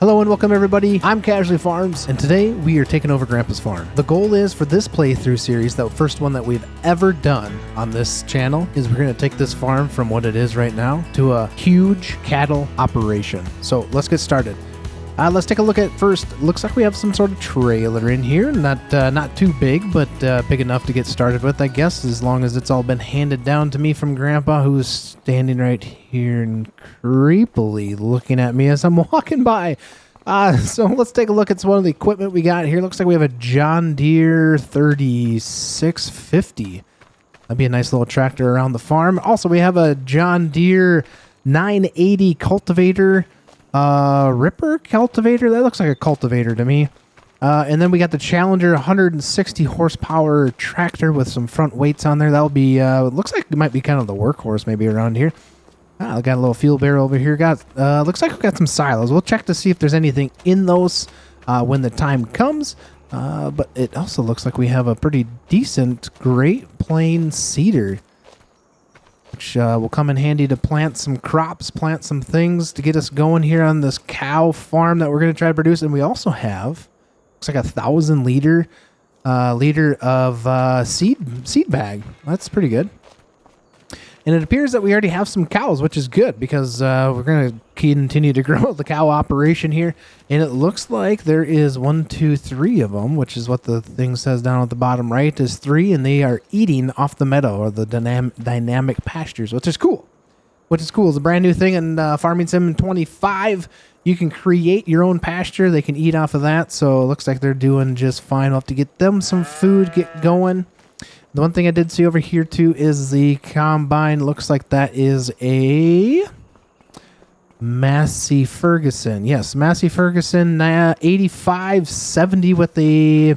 Hello and welcome everybody, I'm Casually Farms, and today we are taking over Grandpa's farm. The goal is for this playthrough series, the first one that we've ever done on this channel, is we're going to take this farm from what it is right now to a huge cattle operation. So let's get started. Let's take a look at first. Looks like we have some sort of trailer in here, not too big, but big enough to get started with, I guess, as long as it's all been handed down to me from Grandpa, who's standing right here and creepily looking at me as I'm walking by. So let's take a look at some of the equipment we got here. Looks like we have a John Deere 3650. That'd be a nice little tractor around the farm. Also, we have a John Deere 980 cultivator. Ripper cultivator. That looks like a cultivator to me. And then we got the Challenger 160 horsepower tractor with some front weights on there. That'll be, looks like it might be kind of the workhorse maybe around here. I got a little fuel barrel over here. Looks like we got some silos. We'll check to see if there's anything in those, when the time comes. But it also looks like we have a pretty decent Great Plains seeder, which will come in handy to plant some crops, plant some things to get us going here on this cow farm that we're going to try to produce. And we also have, looks like 1,000 liter of seed bag. That's pretty good. And it appears that we already have some cows, which is good because we're going to continue to grow the cow operation here. And it looks like there is 1, 2, 3 of them, which is what the thing says down at the bottom right is 3. And they are eating off the meadow or the dynamic pastures, which is cool. It's a brand new thing in Farming Sim 25. You can create your own pasture. They can eat off of that. So it looks like they're doing just fine. We'll have to get them some food, get going. The one thing I did see over here, too, is the combine. Looks like that is a Massey Ferguson. Yes, Massey Ferguson 8570 with a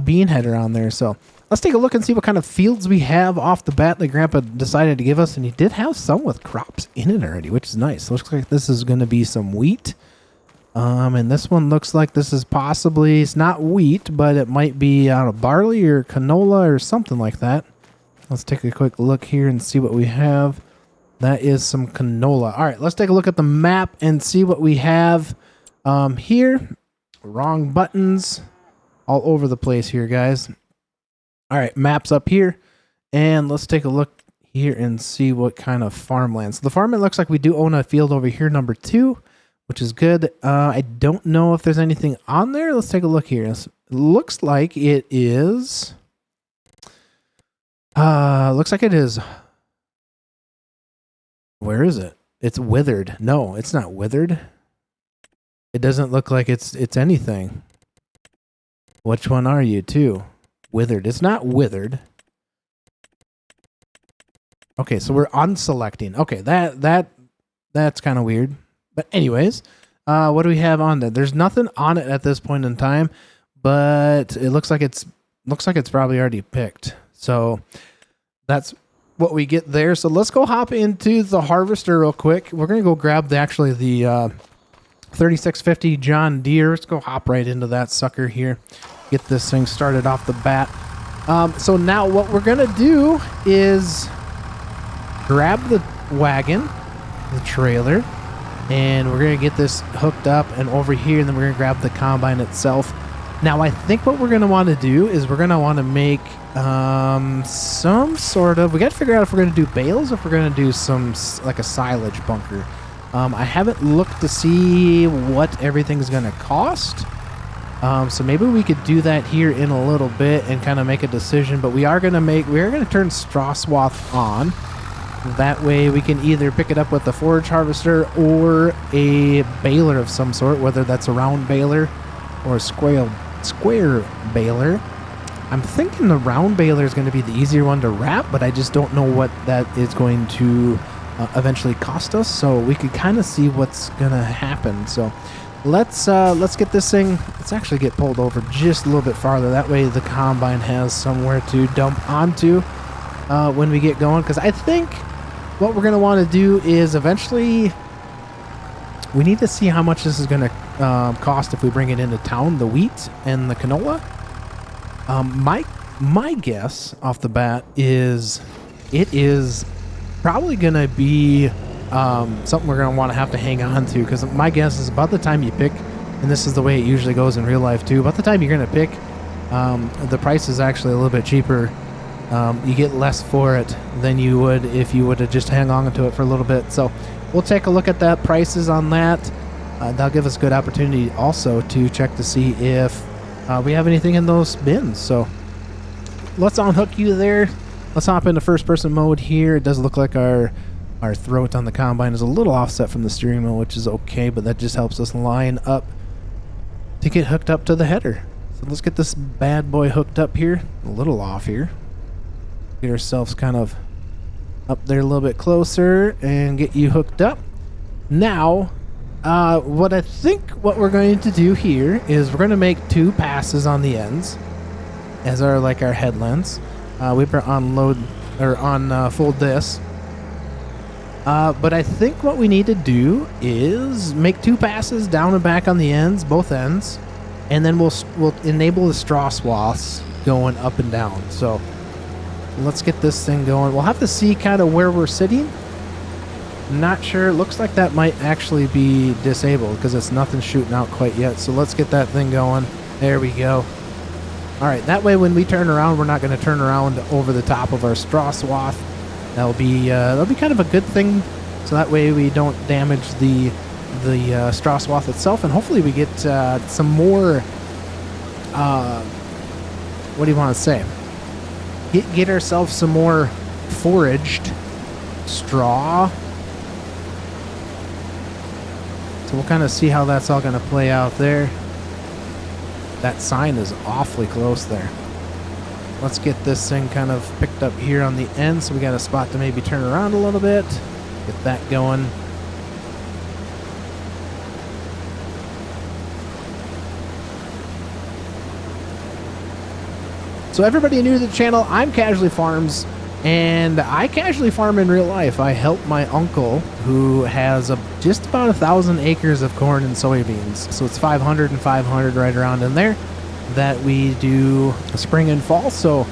bean header on there. So let's take a look and see what kind of fields we have off the bat that Grandpa decided to give us. And he did have some with crops in it already, which is nice. Looks like this is going to be some wheat. And this one looks like this is possibly, it's not wheat, but it might be out of barley or canola or something like that. Let's take a quick look here and see what we have. That is some canola. All right, let's take a look at the map and see what we have here. Wrong buttons all over the place here, guys. All right, maps up here. And let's take a look here and see what kind of farmland. So the farmland looks like we do own a field over here, number 2. Which is good. I don't know if there's anything on there. Let's take a look here. It looks like it is. Looks like it is. Where is it? It's withered. No, it's not withered. It doesn't look like it's anything. Which one are you, too? Withered. It's not withered. Okay, so we're unselecting. Okay, that's kind of weird. But anyways, what do we have on there? There's nothing on it at this point in time, but it looks like it's probably already picked. So that's what we get there. So let's go hop into the harvester real quick. We're gonna go grab the 3650 John Deere. Let's go hop right into that sucker here. Get this thing started off the bat. So now what we're gonna do is grab the wagon, the trailer. And we're going to get this hooked up and over here, and then we're going to grab the combine itself. Now, I think what we're going to want to do is we're going to want to make some sort of... We got to figure out if we're going to do bales or if we're going to do some, like a silage bunker. I haven't looked to see what everything's going to cost. So maybe we could do that here in a little bit and kind of make a decision. But we are going to turn straw swath on. That way we can either pick it up with a forage harvester or a baler of some sort, whether that's a round baler or a square baler. I'm thinking the round baler is going to be the easier one to wrap, but I just don't know what that is going to eventually cost us. So we could kind of see what's going to happen. So let's get this thing. Let's actually get pulled over just a little bit farther. That way the combine has somewhere to dump onto when we get going. Because I think what we're going to want to do is eventually we need to see how much this is going to cost if we bring it into town, the wheat and the canola. My guess off the bat is it is probably going to be something we're going to want to have to hang on to, because my guess is about the time you pick, and this is the way it usually goes in real life too, about the time you're going to pick, the price is actually a little bit cheaper. You get less for it than you would if you would have just hang on to it for a little bit. So we'll take a look at that prices on that. That'll give us a good opportunity also to check to see if we have anything in those bins. So let's unhook you there. Let's hop into first person mode here. It does look like our throat on the combine is a little offset from the steering wheel, which is okay, but that just helps us line up to get hooked up to the header. So let's get this bad boy hooked up here. A little off here. Get ourselves kind of up there a little bit closer and get you hooked up. Now, what I think what we're going to do here is we're going to make 2 passes on the ends as our headlamps. We better unload or unfold this. But I think what we need to do is make 2 passes down and back on the ends, both ends, and then we'll enable the straw swaths going up and down. So let's get this thing going. We'll have to see kind of where we're sitting. Not sure. Looks like that might actually be disabled because it's nothing shooting out quite yet. So let's get that thing going. There we go. All right. That way, when we turn around, we're not going to turn around over the top of our straw swath. That'll be kind of a good thing. So that way we don't damage the straw swath itself, and hopefully we get some more. What do you want to say? Get ourselves some more foraged straw. So we'll kind of see how that's all going to play out there. That sign is awfully close there. Let's get this thing kind of picked up here on the end, so we got a spot to maybe turn around a little bit. Get that going. So everybody new to the channel, I'm Casually Farms, and I casually farm in real life. I help my uncle, who has just about 1,000 acres of corn and soybeans. So it's 500 and 500 right around in there that we do spring and fall. So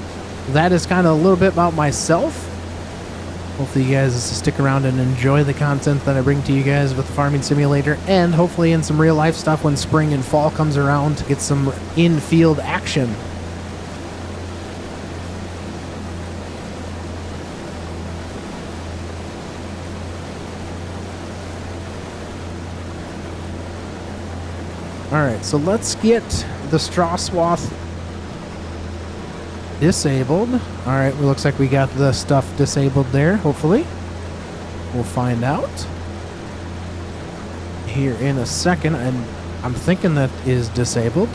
that is kind of a little bit about myself. Hopefully you guys stick around and enjoy the content that I bring to you guys with the farming simulator, and hopefully in some real life stuff when spring and fall comes around to get some in-field action. Alright, so let's get the straw swath disabled. Alright, it looks like we got the stuff disabled there, hopefully. We'll find out here in a second. I'm thinking that is disabled.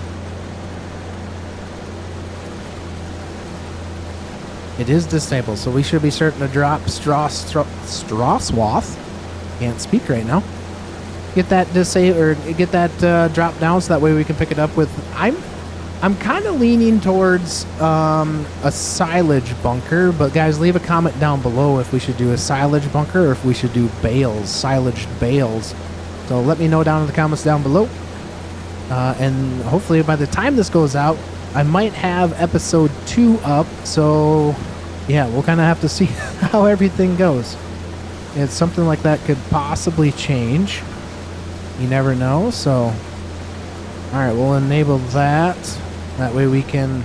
It is disabled, so we should be certain to drop straw swath. Can't speak right now. Get that drop down, so that way we can pick it up with. I'm kind of leaning towards a silage bunker, but guys, leave a comment down below if we should do a silage bunker or if we should do bales, silage bales. So let me know down in the comments down below. And hopefully by the time this goes out, I might have episode 2 up. So yeah, we'll kind of have to see how everything goes. It's something like that could possibly change. You never know. So all right, we'll enable that. That way we can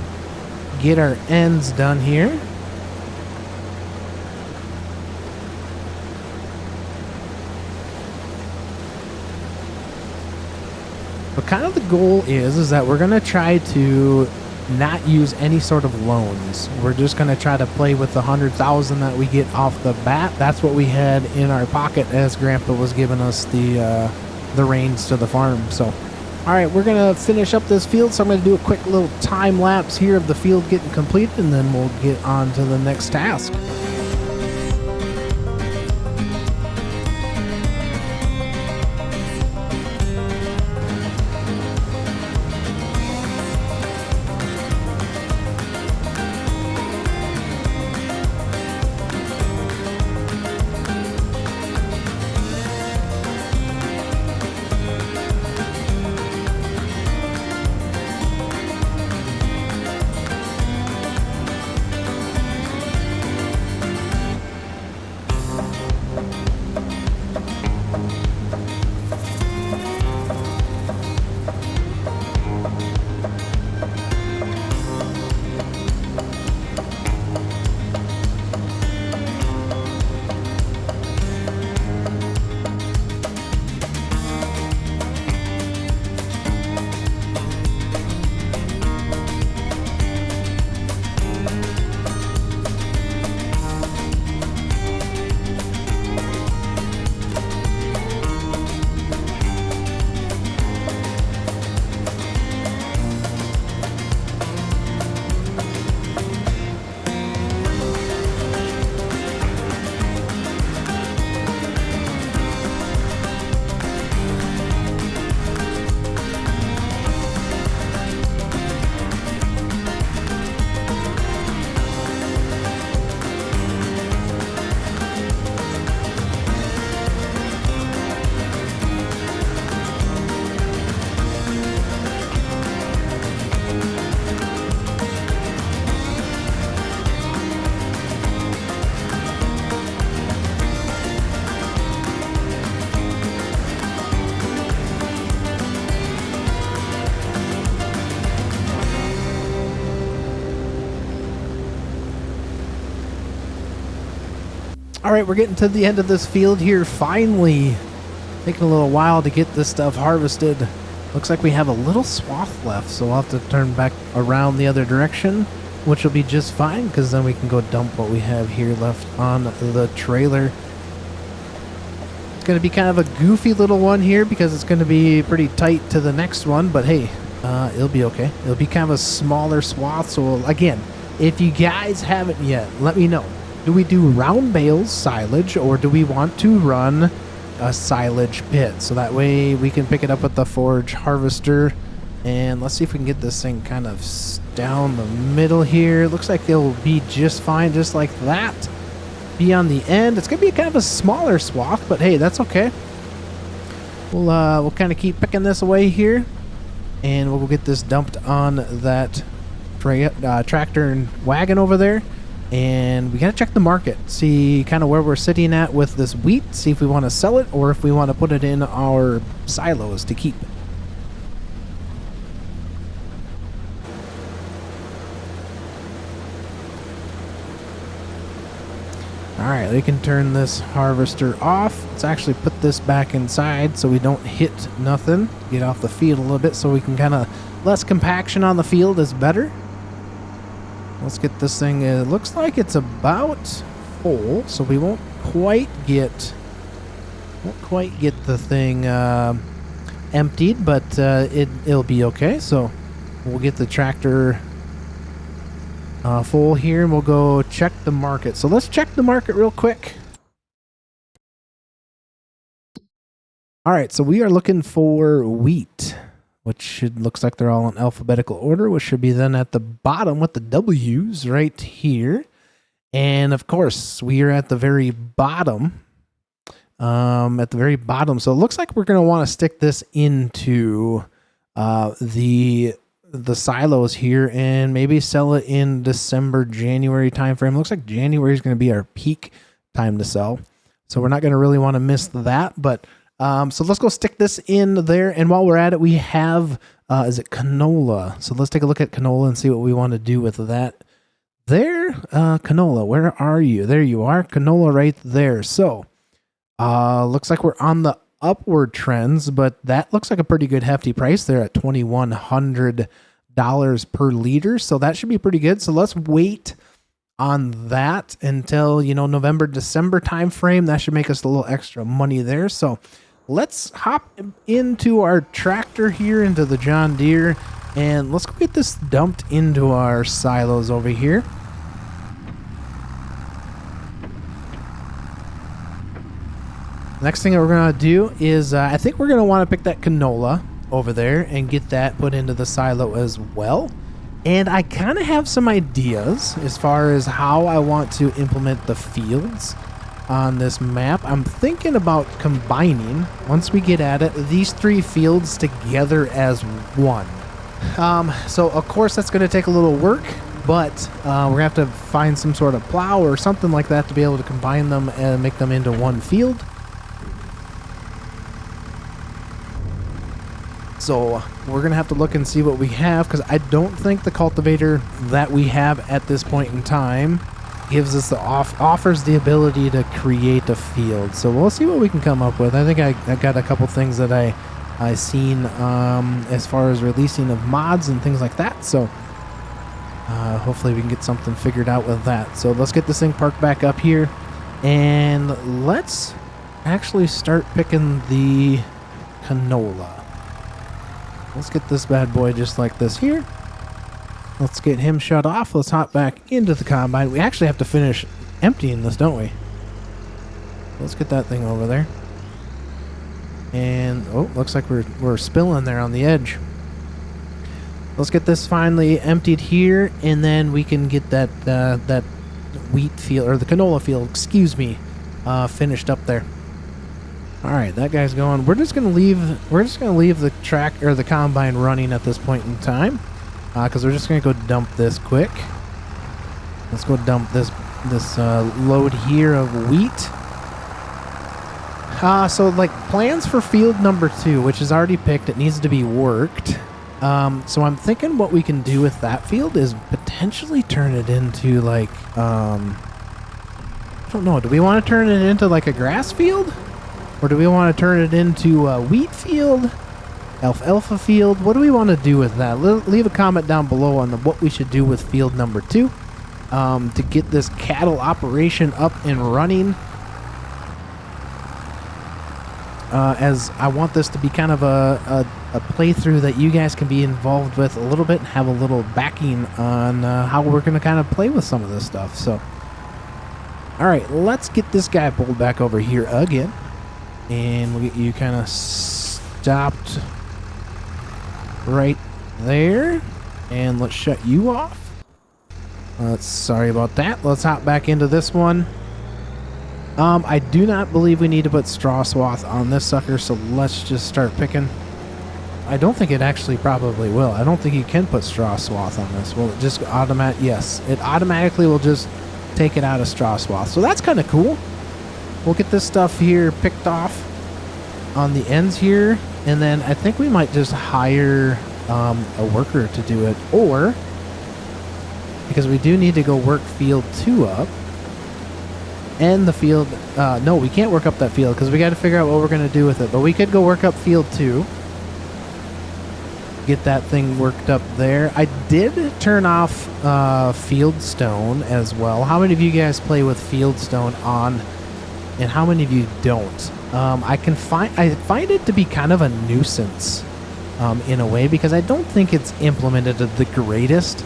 get our ends done here. But kind of the goal is that we're going to try to not use any sort of loans. We're just going to try to play with the 100,000 that we get off the bat. That's what we had in our pocket as Grandpa was giving us the reins to the farm. So all right, we're going to finish up this field, so I'm going to do a quick little time lapse here of the field getting completed, and then we'll get on to the next task. All right, we're getting to the end of this field here. Finally, taking a little while to get this stuff harvested. Looks like we have a little swath left, so we'll have to turn back around the other direction, which will be just fine, because then we can go dump what we have here left on the trailer. It's going to be kind of a goofy little one here, because it's going to be pretty tight to the next one, but hey, it'll be okay. It'll be kind of a smaller swath, so again, if you guys haven't yet, let me know. Do we do round bales silage, or do we want to run a silage pit, so that way we can pick it up with the forage harvester? And let's see if we can get this thing kind of down the middle here. Looks like it'll be just fine, just like that. Be on the end. It's gonna be kind of a smaller swath, but hey, that's okay. We'll kind of keep picking this away here, and we'll get this dumped on that tractor and wagon over there. And we gotta check the market, see kind of where we're sitting at with this wheat, see if we want to sell it or if we want to put it in our silos to keep. Alright, we can turn this harvester off. Let's actually put this back inside so we don't hit nothing. Get off the field a little bit so we can kind of, less compaction on the field is better. Let's get this thing, it looks like it's about full, so we won't quite get the thing emptied, but it'll be okay. So we'll get the tractor full here, and we'll go check the market. So let's check the market real quick. All right, so we are looking for wheat, which looks like they're all in alphabetical order, which should be then at the bottom with the W's right here. And of course, we are at the very bottom. So it looks like we're going to want to stick this into the silos here and maybe sell it in December, January timeframe. Looks like January is going to be our peak time to sell. So we're not going to really want to miss that, but so let's go stick this in there. And while we're at it, we have, is it canola? So let's take a look at canola and see what we want to do with that. There, canola, where are you? There you are, canola right there. So looks like we're on the upward trends, but that looks like a pretty good hefty price there at $2,100 per liter. So that should be pretty good. So let's wait on that until, November, December timeframe. That should make us a little extra money there. So let's hop into our tractor here, into the John Deere, and let's go get this dumped into our silos over here. Next thing that we're going to do is I think we're going to want to pick that canola over there and get that put into the silo as well. And I kind of have some ideas as far as how I want to implement the fields on this map. I'm thinking about combining, once we get at it, these three fields together as one. So of course that's going to take a little work, but we're going to have to find some sort of plow or something like that to be able to combine them and make them into one field. So we're going to have to look and see what we have, because I don't think the cultivator that we have at this point in time gives us offers the ability to create a field. So we'll see what we can come up with. I think I got a couple things that I seen as far as releasing of mods and things like that. So hopefully we can get something figured out with that. So let's get this thing parked back up here, and let's actually start picking the canola. Let's get this bad boy just like this here. Let's get him shut off. Let's hop back into the combine. We actually have to finish emptying this, don't we? Let's get that thing over there. And, oh, looks like we're spilling there on the edge. Let's get this finally emptied here, and then we can get that that wheat field, or the canola field, excuse me, finished up there. All right, that guy's going. We're just gonna leave the track or the combine running at this point in time, because we're just gonna go dump this quick. Let's go dump this load here of wheat. So like plans for field number 2, which is already picked. It needs to be worked. So I'm thinking what we can do with that field is potentially turn it into like don't know. Do we want to turn it into like a grass field? Or do we want to turn it into a wheat field? Alfalfa field? What do we want to do with that? Leave a comment down below on what we should do with field number 2 to get this cattle operation up and running. As I want this to be kind of a playthrough that you guys can be involved with a little bit and have a little backing on how we're going to kind of play with some of this stuff. So, all right, let's get this guy pulled back over here again. And we'll get you kind of stopped right there. And let's shut you off. Sorry about that. Let's hop back into this one. I do not believe we need to put straw swath on this sucker, so let's just start picking. I don't think it actually probably will. I don't think you can put straw swath on this. Will it just yes, it automatically will just take it out of straw swath. So that's kind of cool. We'll get this stuff here picked off on the ends here, and then I think we might just hire a worker to do it, or because we do need to go work field 2 up. And the field, no, we can't work up that field because we got to figure out what we're going to do with it. But we could go work up field 2. Get that thing worked up there. I did turn off field stone as well. How many of you guys play with field stone on, and how many of you don't? I find it to be kind of a nuisance in a way because I don't think it's implemented the greatest.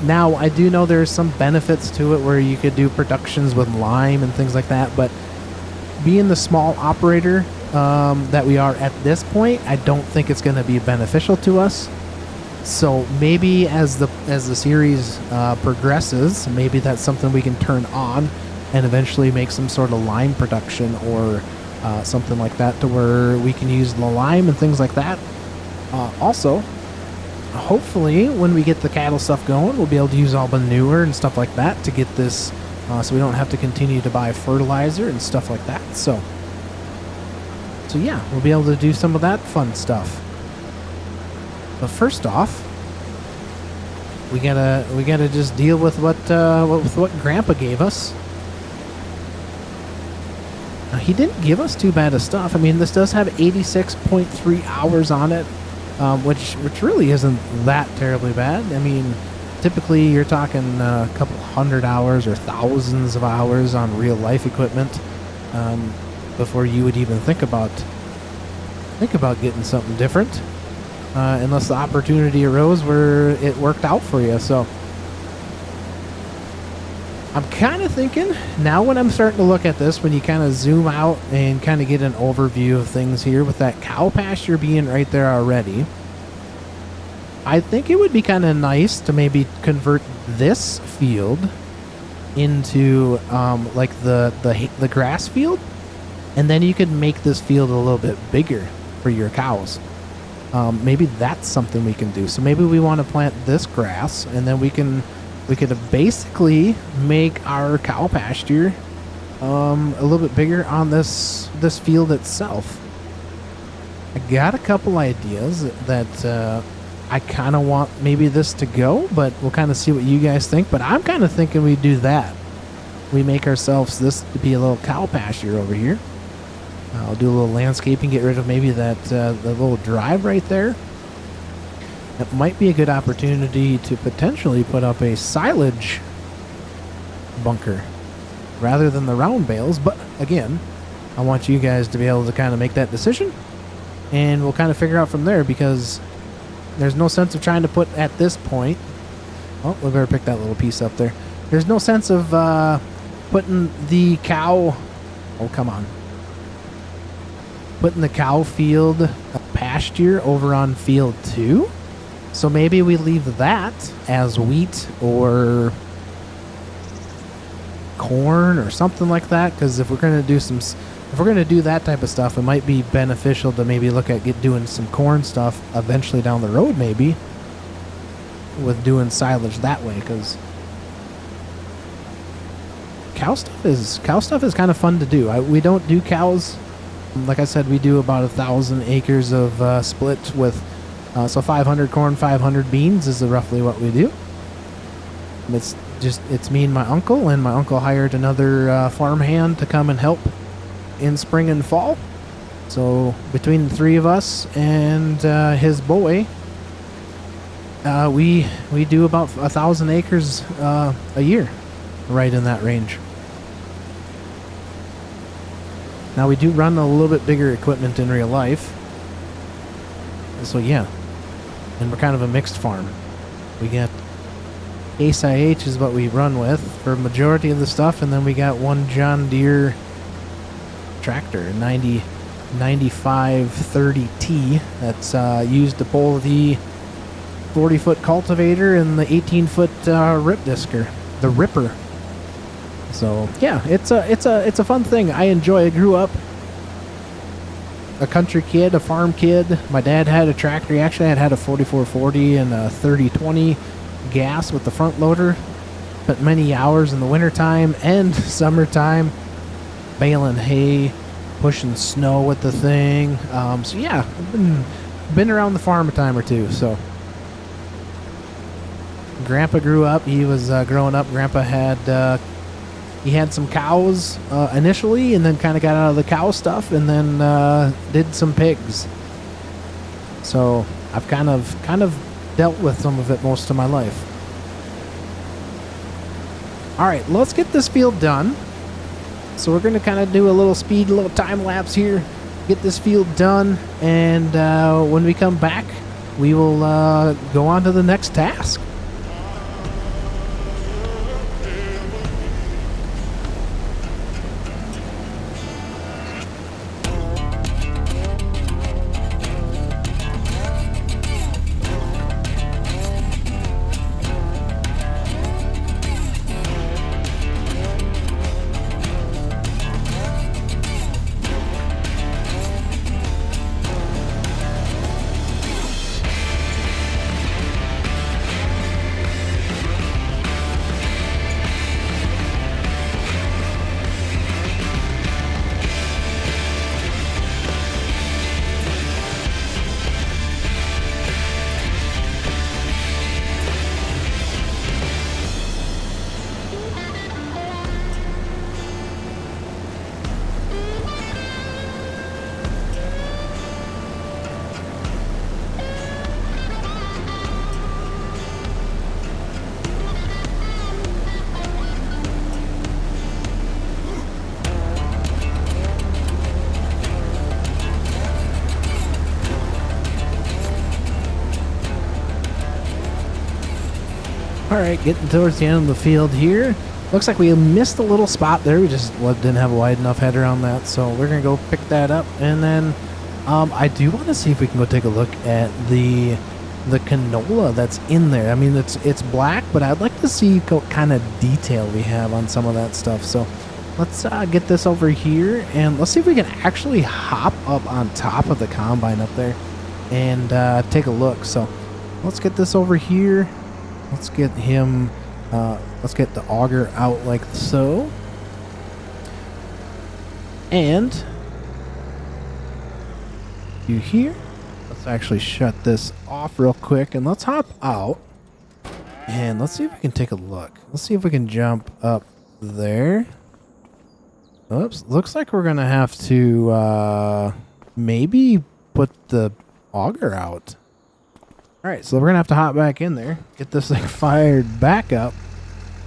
Now, I do know there's some benefits to it where you could do productions with lime and things like that, but being the small operator that we are at this point, I don't think it's going to be beneficial to us. So maybe as the series progresses, maybe that's something we can turn on and eventually make some sort of lime production or something like that to where we can use the lime and things like that. Also, hopefully when we get the cattle stuff going, we'll be able to use all manure and stuff like that to get this so we don't have to continue to buy fertilizer and stuff like that. So yeah, we'll be able to do some of that fun stuff. But first off, we gotta just deal with what Grandpa gave us. Now, he didn't give us too bad of stuff. I mean, this does have 86.3 hours on it. Which really isn't that terribly bad. I mean, typically you're talking a couple hundred hours or thousands of hours on real life equipment before you would even think about getting something different, unless the opportunity arose where it worked out for you. So I'm kind of thinking now when I'm starting to look at this, when you kind of zoom out and kind of get an overview of things here with that cow pasture being right there already, I think it would be kind of nice to maybe convert this field into like the grass field, and then you could make this field a little bit bigger for your cows. Maybe that's something we can do. So maybe we want to plant this grass, and then we could basically make our cow pasture a little bit bigger on this field itself. I got a couple ideas that I kind of want maybe this to go, but we'll kind of see what you guys think. But I'm kind of thinking we do that. We make ourselves this to be a little cow pasture over here. I'll do a little landscaping, get rid of maybe that the little drive right there. That might be a good opportunity to potentially put up a silage bunker rather than the round bales. But again, I want you guys to be able to kind of make that decision, and we'll kind of figure out from there, because there's no sense of trying to put at this point. Oh, we better pick that little piece up there. There's no sense of putting the cow. Oh, come on. Putting the cow field pasture over on field 2. So maybe we leave that as wheat or corn or something like that. Because if we're going to do that type of stuff, it might be beneficial to maybe look at doing some corn stuff eventually down the road, maybe with doing silage that way. Because cow stuff is kind of fun to do. We don't do cows. Like I said, we do about 1,000 acres of split with. So 500 corn, 500 beans is roughly what we do. it's me and my uncle hired another farmhand to come and help in spring and fall. So between the three of us and his boy, we do about 1,000 acres a year, right in that range. Now we do run a little bit bigger equipment in real life, so yeah, and we're kind of a mixed farm. We got Case IH is what we run with for majority of the stuff, and then we got one John Deere tractor, 9530T, that's used to pull the 40-foot cultivator and the 18-foot rip disker, the ripper. So yeah, it's a fun thing. I enjoy. I grew up a country kid, a farm kid. My dad had a tractor. He actually had a 4440 and a 3020 gas with the front loader. Spent many hours in the wintertime and summertime baling hay, pushing snow with the thing. So yeah, I've been around the farm a time or two. So Grandpa grew up. He was growing up. Grandpa had he had some cows initially, and then kind of got out of the cow stuff, and then did some pigs. So I've kind of dealt with some of it most of my life. All right, let's get this field done. So we're going to kind of do a little time lapse here, get this field done, and when we come back, we will go on to the next task. Alright, getting towards the end of the field here. Looks like we missed a little spot there. We just didn't have a wide enough header on that, so we're going to go pick that up. And then I do want to see if we can go take a look at the canola that's in there. I mean, it's black, but I'd like to see what kind of detail we have on some of that stuff. So let's get this over here, and let's see if we can actually hop up on top of the combine up there and take a look. So let's get this over here. Let's get him, let's get the auger out like so. And you here, let's actually shut this off real quick and let's hop out. And let's see if we can take a look. Let's see if we can jump up there. Oops, looks like we're gonna have to maybe put the auger out. Alright, so we're going to have to hop back in there, get this thing fired back up,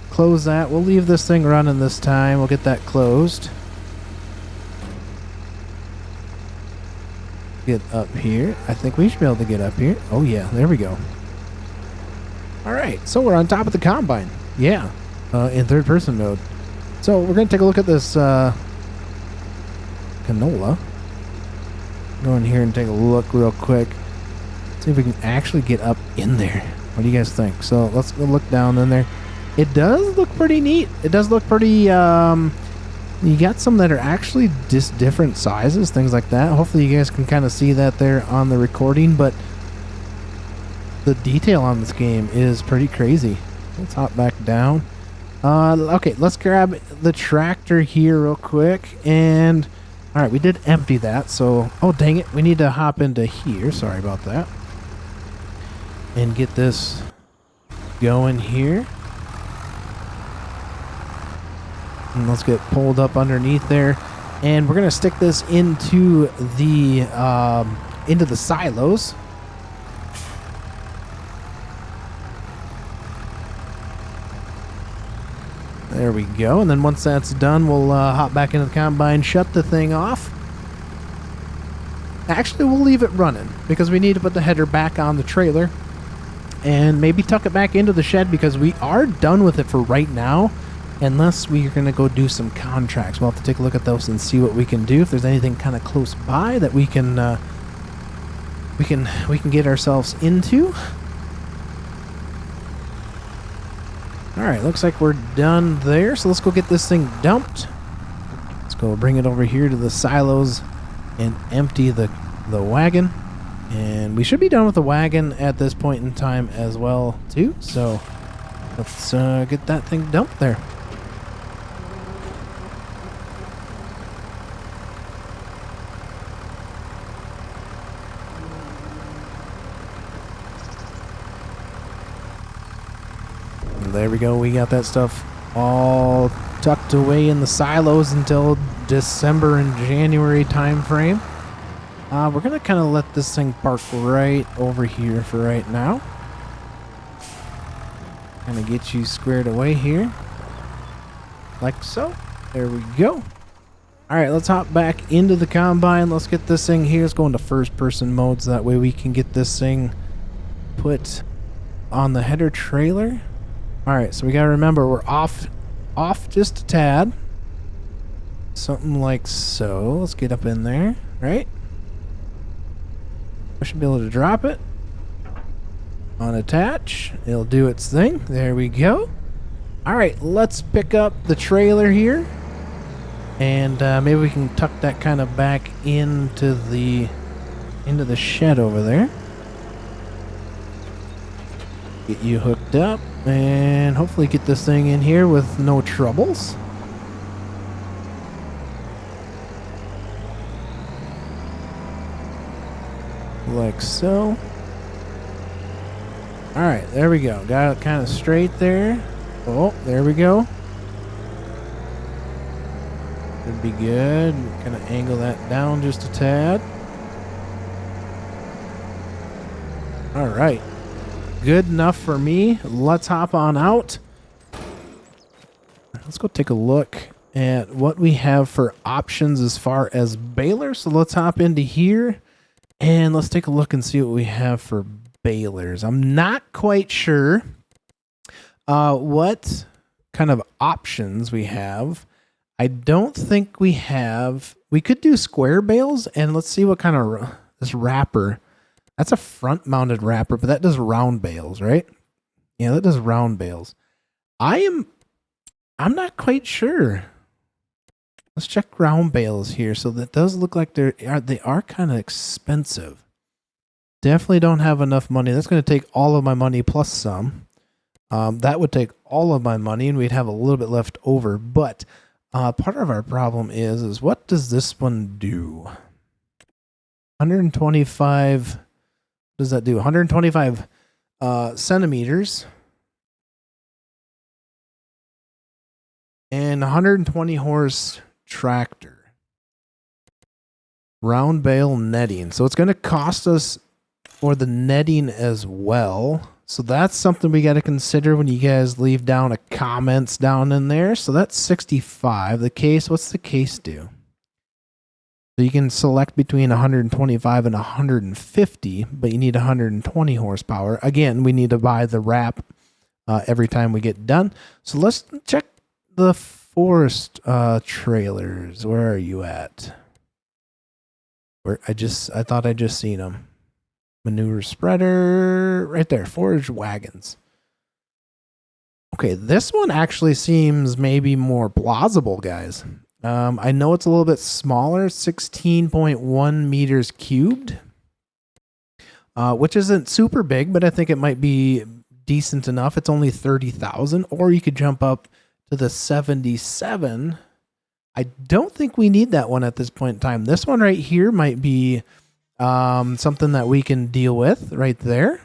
close that. We'll leave this thing running this time. We'll get that closed. Get up here. I think we should be able to get up here. Oh yeah, there we go. Alright, so we're on top of the combine. Yeah, in third person mode. So we're going to take a look at this canola. Go in here and take a look real quick. See if we can actually get up in there. What do you guys think? So let's go look down in there. It does look pretty neat. It does look pretty, you got some that are actually just different sizes, things like that. Hopefully you guys can kind of see that there on the recording, but the detail on this game is pretty crazy. Let's hop back down. Okay, let's grab the tractor here real quick. And, all right, we did empty that. So, oh, dang it. We need to hop into here. Sorry about that. And get this going here. And let's get pulled up underneath there. And we're going to stick this into the silos. There we go. And then once that's done, we'll hop back into the combine, shut the thing off. Actually, we'll leave it running because we need to put the header back on the trailer and maybe tuck it back into the shed because we are done with it for right now, unless we're going to go do some contracts. We'll have to take a look at those and see what we can do. If there's anything kind of close by that we can get ourselves into. All right, looks like we're done there. So let's go get this thing dumped. Let's go bring it over here to the silos and empty the wagon. And we should be done with the wagon at this point in time as well, too. So let's get that thing dumped there. There we go. We got that stuff all tucked away in the silos until December and January time frame. We're going to kind of let this thing park right over here for right now. Kind of get you squared away here. Like so. There we go. All right, let's hop back into the combine. Let's get this thing here. Let's go into first person mode so that way we can get this thing put on the header trailer. All right, so we got to remember we're off just a tad. Something like so. Let's get up in there, right? I should be able to drop it. Unattach. It'll do its thing. There we go. All right, let's pick up the trailer here. And maybe we can tuck that kind of back into the shed over there. Get you hooked up and hopefully get this thing in here with no troubles. Like so. All right, there we go. Got it kind of straight there. Oh, there we go. Should be good. Kind of angle that down just a tad. All right. Good enough for me. Let's hop on out. Let's go take a look at what we have for options as far as balers. So let's hop into here and let's take a look and see what we have for balers. I'm not quite sure what kind of options we have. I don't think we have. We could do square bales, and let's see what kind of this wrapper. That's a front mounted wrapper, but that does round bales, right? Yeah, that does round bales. I'm not quite sure. Let's check round bales here. So that does look like they are kind of expensive. Definitely don't have enough money. That's going to take all of my money plus some. That would take all of my money, and we'd have a little bit left over. But part of our problem is what does this one do? 125. What does that do? 125 centimeters and 120 horse tractor. Round bale netting. So it's going to cost us for the netting as well. So that's something we got to consider when you guys leave down a comments down in there. So that's 65. The case, what's the case do? So you can select between 125 and 150, but you need 120 horsepower. Again, we need to buy the wrap every time we get done. So let's check the forest trailers. Where are you at? I thought I just seen them. Manure spreader right there. Forage wagons. Okay, this one actually seems maybe more plausible, guys. I know it's a little bit smaller, 16.1 meters cubed, which isn't super big, but I think it might be decent enough. It's only 30,000, or you could jump up to the 77. I don't think we need that one at this point in time. This one right here might be something that we can deal with right there.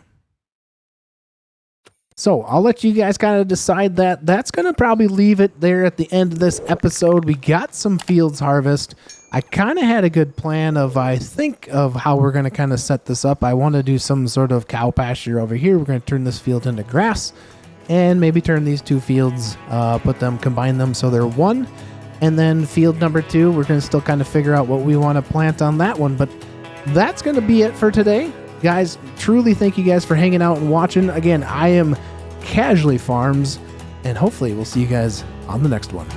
So I'll let you guys kind of decide that. That's going to probably leave it there at the end of this episode. We got some fields harvest. I kind of had a good plan of how we're going to kind of set this up. I want to do some sort of cow pasture over here. We're going to turn this field into grass and maybe turn these two fields, combine them so they're one. And then field number 2, we're going to still kind of figure out what we want to plant on that one. But that's going to be it for today. Guys, truly thank you guys for hanging out and watching. Again, I am Casually Farms, and hopefully we'll see you guys on the next one.